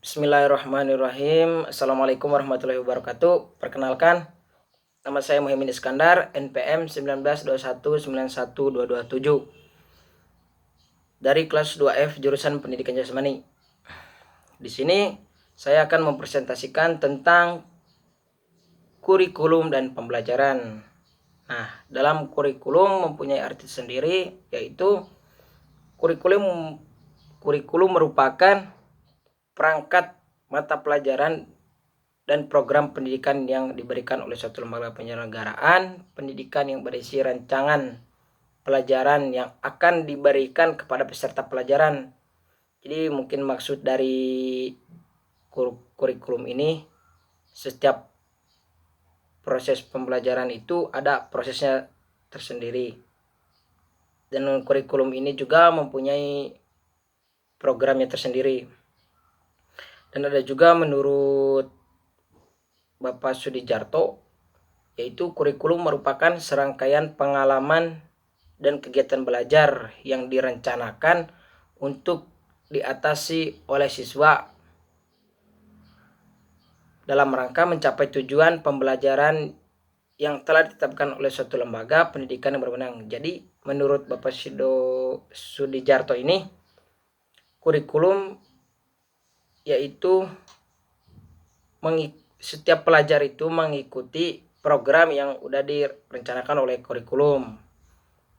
Bismillahirrahmanirrahim. Assalamualaikum warahmatullahi wabarakatuh. Perkenalkan, nama saya Muhammad Iskandar, NPM 1921912227 dari kelas 2F jurusan Pendidikan Jasmani. Di sini saya akan mempresentasikan tentang kurikulum dan pembelajaran. Nah, dalam kurikulum mempunyai arti sendiri, yaitu kurikulum merupakan perangkat mata pelajaran dan program pendidikan yang diberikan oleh suatu lembaga penyelenggaraan pendidikan yang berisi rancangan pelajaran yang akan diberikan kepada peserta pelajaran. Jadi mungkin maksud dari kurikulum ini, setiap proses pembelajaran itu ada prosesnya tersendiri. Dan kurikulum ini juga mempunyai programnya tersendiri. Dan ada juga menurut Bapak Sudijarto, yaitu kurikulum merupakan serangkaian pengalaman dan kegiatan belajar yang direncanakan untuk diatasi oleh siswa dalam rangka mencapai tujuan pembelajaran yang telah ditetapkan oleh suatu lembaga pendidikan yang berwenang. Jadi menurut Bapak Sudijarto ini, kurikulum yaitu setiap pelajar itu mengikuti program yang udah direncanakan oleh kurikulum.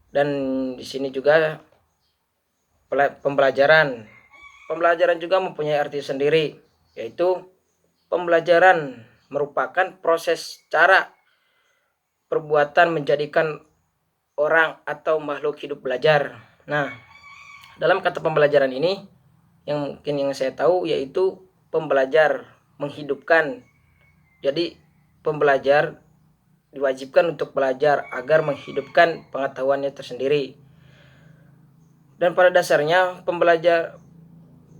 Dan di sini juga pembelajaran juga mempunyai arti sendiri, yaitu pembelajaran merupakan proses cara perbuatan menjadikan orang atau makhluk hidup belajar. Nah, dalam kata pembelajaran ini yang saya tahu yaitu pembelajar menghidupkan. Jadi pembelajar diwajibkan untuk belajar agar menghidupkan pengetahuannya tersendiri. Dan pada dasarnya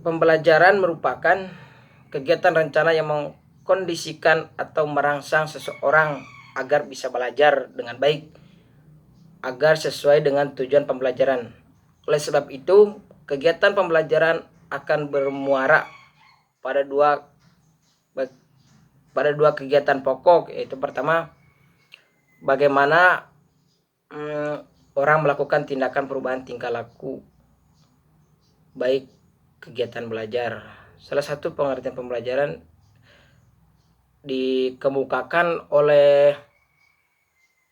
pembelajaran merupakan kegiatan rencana yang mengkondisikan atau merangsang seseorang agar bisa belajar dengan baik, agar sesuai dengan tujuan pembelajaran. Oleh sebab itu, kegiatan pembelajaran akan bermuara pada dua kegiatan pokok, yaitu pertama, bagaimana orang melakukan tindakan perubahan tingkah laku baik kegiatan belajar. Salah satu pengertian pembelajaran dikemukakan oleh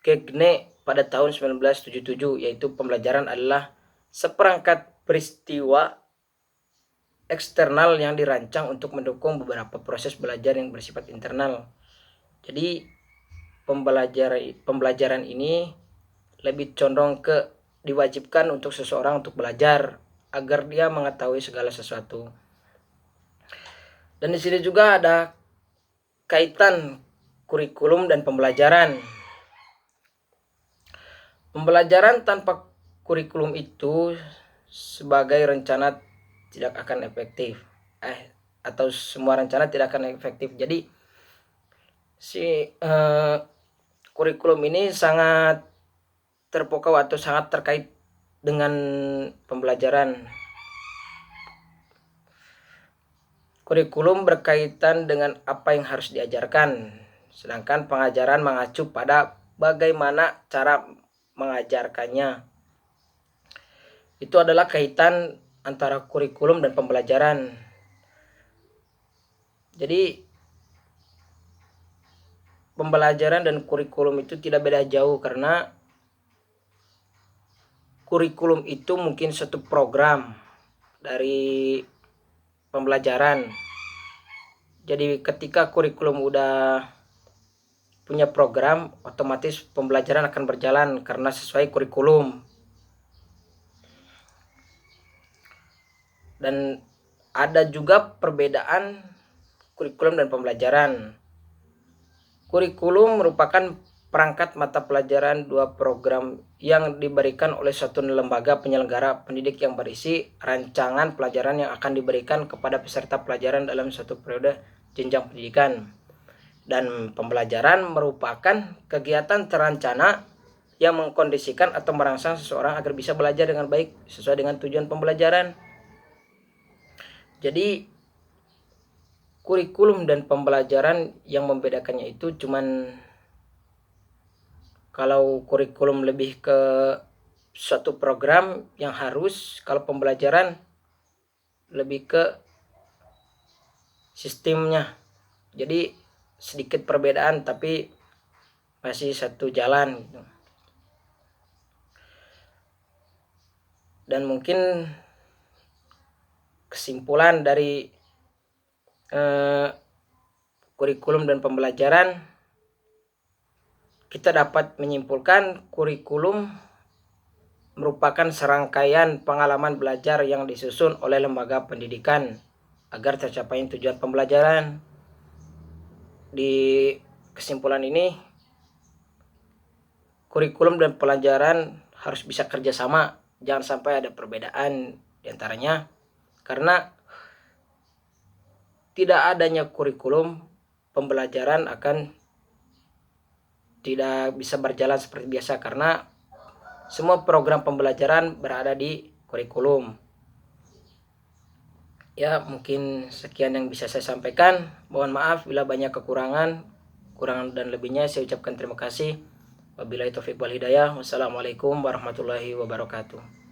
Kegne pada tahun 1977, yaitu pembelajaran adalah seperangkat peristiwa eksternal yang dirancang untuk mendukung beberapa proses belajar yang bersifat internal. Jadi pembelajaran ini lebih condong ke diwajibkan untuk seseorang untuk belajar agar dia mengetahui segala sesuatu. Dan di sini juga ada kaitan kurikulum dan pembelajaran. Pembelajaran tanpa kurikulum itu sebagai rencana tidak akan efektif. Atau semua rencana tidak akan efektif. Jadi kurikulum ini sangat terpokok atau sangat terkait dengan pembelajaran. Kurikulum berkaitan dengan apa yang harus diajarkan, sedangkan pengajaran mengacu pada bagaimana cara mengajarkannya. Itu adalah kaitan antara kurikulum dan pembelajaran. Jadi pembelajaran dan kurikulum itu tidak beda jauh, karena kurikulum itu mungkin satu program dari pembelajaran. Jadi ketika kurikulum udah punya program, otomatis pembelajaran akan berjalan karena sesuai kurikulum. Dan ada juga perbedaan kurikulum dan pembelajaran. Kurikulum merupakan perangkat mata pelajaran dua program yang diberikan oleh suatu lembaga penyelenggara pendidik yang berisi rancangan pelajaran yang akan diberikan kepada peserta pelajaran dalam suatu periode jenjang pendidikan. Dan pembelajaran merupakan kegiatan terencana yang mengkondisikan atau merangsang seseorang agar bisa belajar dengan baik sesuai dengan tujuan pembelajaran. Jadi kurikulum dan pembelajaran yang membedakannya itu cuman kalau kurikulum lebih ke suatu program yang harus, kalau pembelajaran lebih ke sistemnya. Jadi sedikit perbedaan tapi masih satu jalan gitu. Dan mungkin kesimpulan dari kurikulum dan pembelajaran, kita dapat menyimpulkan kurikulum merupakan serangkaian pengalaman belajar yang disusun oleh lembaga pendidikan agar tercapai tujuan pembelajaran. Di kesimpulan ini, kurikulum dan pelajaran harus bisa kerjasama, jangan sampai ada perbedaan diantaranya, karena tidak adanya kurikulum, pembelajaran akan tidak bisa berjalan seperti biasa karena semua program pembelajaran berada di kurikulum. Ya, mungkin sekian yang bisa saya sampaikan. Mohon maaf bila banyak kekurangan dan lebihnya saya ucapkan terima kasih. Wabillahi taufiq wal hidayah. Wassalamualaikum warahmatullahi wabarakatuh.